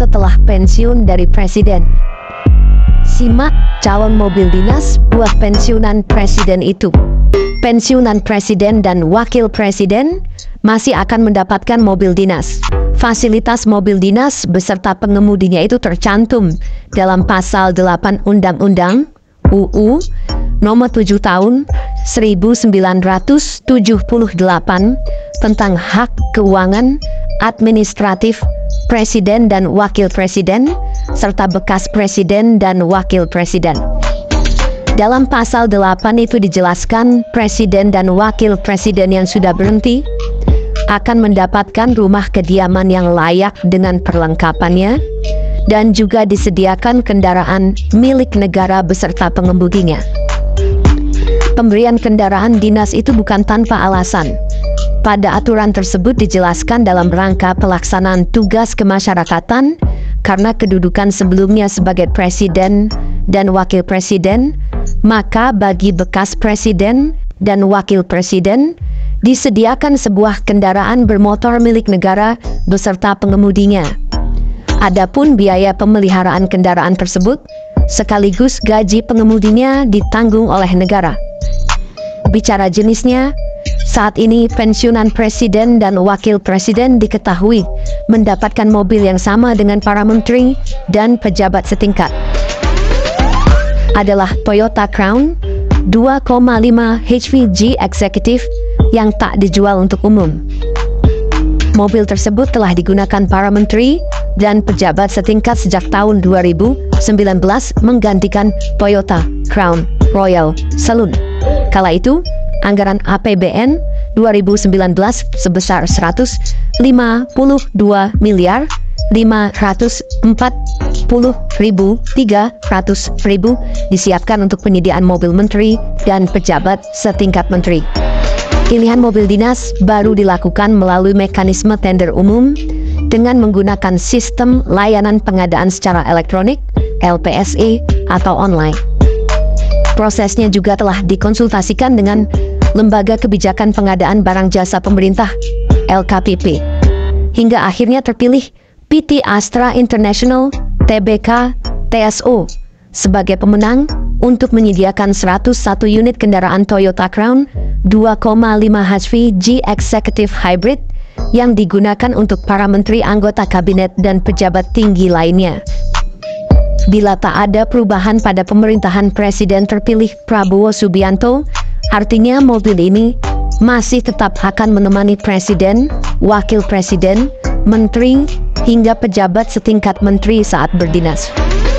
setelah pensiun dari presiden. Simak calon mobil dinas buat pensiunan presiden itu. Pensiunan presiden dan wakil presiden masih akan mendapatkan mobil dinas. Fasilitas mobil dinas beserta pengemudinya itu tercantum dalam pasal 8 Undang-Undang UU Nomor 7 Tahun 1978 tentang hak keuangan administratif presiden dan wakil presiden serta bekas presiden dan wakil presiden. Dalam pasal 8 itu dijelaskan presiden dan wakil presiden yang sudah berhenti akan mendapatkan rumah kediaman yang layak dengan perlengkapannya dan juga disediakan kendaraan milik negara beserta pengemudinya. Pemberian kendaraan dinas itu bukan tanpa alasan. Pada aturan tersebut dijelaskan dalam rangka pelaksanaan tugas kemasyarakatan karena kedudukan sebelumnya sebagai presiden dan wakil presiden, maka bagi bekas presiden dan wakil presiden disediakan sebuah kendaraan bermotor milik negara beserta pengemudinya. Adapun biaya pemeliharaan kendaraan tersebut sekaligus gaji pengemudinya ditanggung oleh negara. Bicara jenisnya, saat ini pensiunan presiden dan wakil presiden diketahui mendapatkan mobil yang sama dengan para menteri dan pejabat setingkat. Adalah Toyota Crown 2,5 HP G Executive yang tak dijual untuk umum. Mobil tersebut telah digunakan para menteri dan pejabat setingkat sejak tahun 2019 menggantikan Toyota Crown Royal Saloon. Kala itu, anggaran APBN 2019 sebesar 152 miliar 540.300.000 disiapkan untuk penyediaan mobil menteri dan pejabat setingkat menteri. Pilihan mobil dinas baru dilakukan melalui mekanisme tender umum dengan menggunakan sistem layanan pengadaan secara elektronik (LPSE) atau online. Prosesnya juga telah dikonsultasikan dengan Lembaga Kebijakan Pengadaan Barang Jasa Pemerintah (LKPP). Hingga akhirnya terpilih PT Astra International Tbk TSO sebagai pemenang untuk menyediakan 101 unit kendaraan Toyota Crown 2,5 HP G Executive Hybrid yang digunakan untuk para menteri, anggota kabinet, dan pejabat tinggi lainnya. Bila tak ada perubahan pada pemerintahan Presiden terpilih Prabowo Subianto, artinya mobil ini masih tetap akan menemani Presiden, Wakil Presiden, Menteri, hingga pejabat setingkat menteri saat berdinas.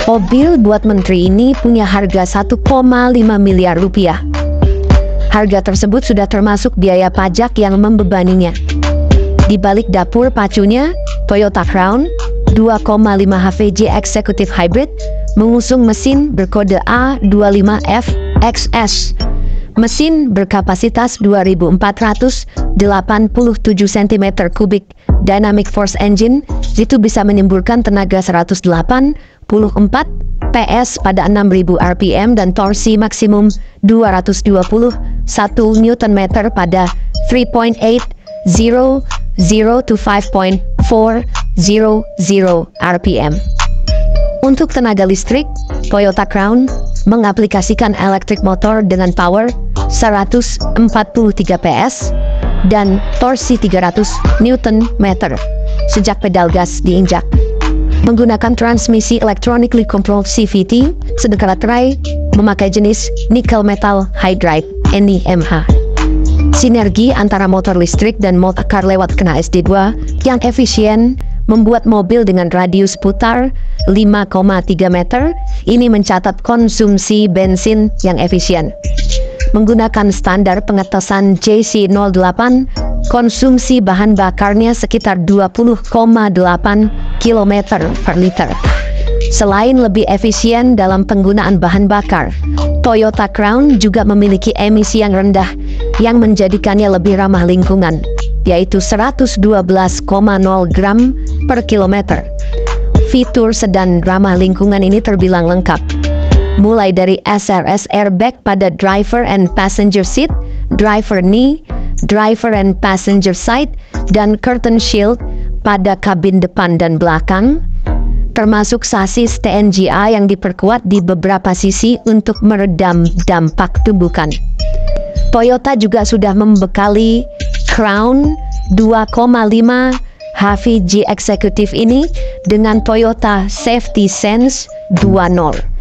Mobil buat menteri ini punya harga 1,5 miliar rupiah. Harga tersebut sudah termasuk biaya pajak yang membebaninya. Di balik dapur pacunya, Toyota Crown 2,5 HVJ Executive Hybrid mengusung mesin berkode A25F-XS. Mesin berkapasitas 2.487 cm3 Dynamic Force Engine itu bisa menimbulkan tenaga 184 PS pada 6.000 RPM dan torsi maksimum 221 Nm pada 3.800 to 5.400 RPM. Untuk tenaga listrik, Toyota Crown mengaplikasikan electric motor dengan power 143 PS dan torsi 300 Nm sejak pedal gas diinjak. Menggunakan transmisi electronically controlled CVT, sedangkan baterai memakai jenis nickel metal hydride (NiMH). Sinergi antara motor listrik dan motor lewat kena SD2 yang efisien membuat mobil dengan radius putar 5,3 meter ini mencatat konsumsi bensin yang efisien. Menggunakan standar pengetesan JC08, konsumsi bahan bakarnya sekitar 20,8 km per liter. Selain lebih efisien dalam penggunaan bahan bakar, Toyota Crown juga memiliki emisi yang rendah yang menjadikannya lebih ramah lingkungan, yaitu 112,0 gram per kilometer. Fitur sedan ramah lingkungan ini terbilang lengkap, mulai dari SRS airbag pada driver and passenger seat, driver knee, driver and passenger side, dan curtain shield pada kabin depan dan belakang. termasuk sasis TNGA yang diperkuat di beberapa sisi untuk meredam dampak tumbukan. Toyota juga sudah membekali Crown 2,5 HVG eksekutif ini dengan Toyota Safety Sense 2.0.